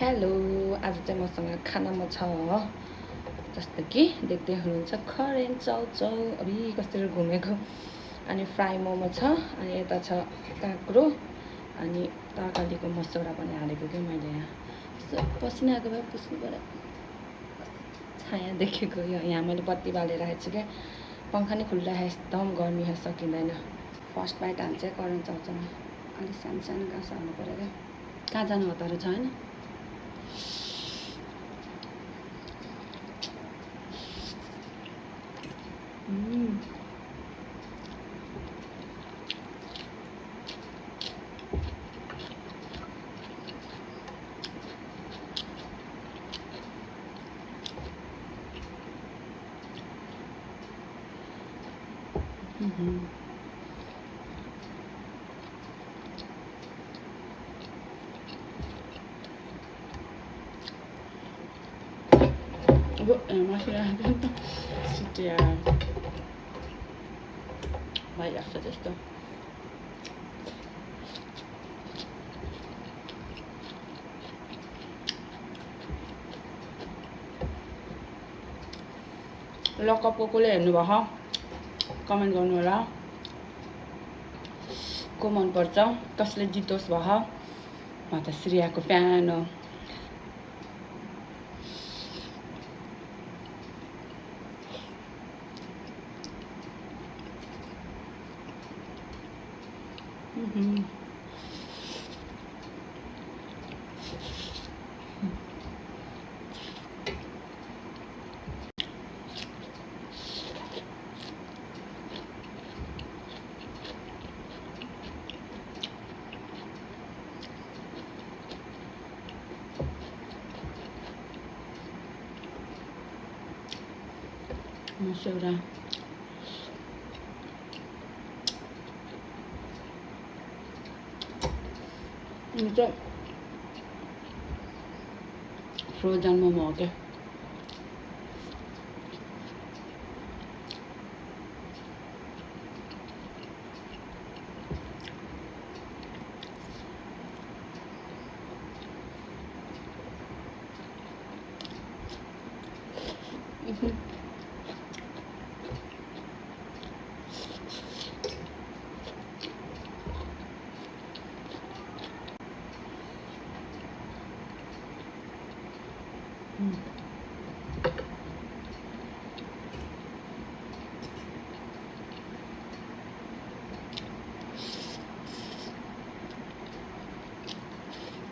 hello, आज चाहिँ मसँग खानामा छ जस्तो कि देख्दै हुनुहुन्छ करेन्ट चाउचाउ अबि कसरी घुमेको अनि फ्राई मोमो छ अनि यता छ काँक्रो अनि तरकारीको मसौरा पनि हालेको के मैले यहाँ पसिना आएको भए पुस्नु पर्यो छाया देखेको यहाँ मैले बत्ती बालेर राखेको छु क्या पंखा नै खुल्ला है एकदम गर्मी है सकिँदैन फर्स्ट बाइट हाल्छ करेन्ट चाउचाउमा अलिक सानो सानो घाँस हाल्नु पर्यो क्या कहाँ जानु हतारो छ होइन Bu masih ada sitia banyak saja itu लकअपको कसले हेर्नुभयो कमेन्ट गर्नु होला को मन पर्छ कसले जितोस् भयो म त श्रेयाको फ्यान हो Masaura itu frozen momo oke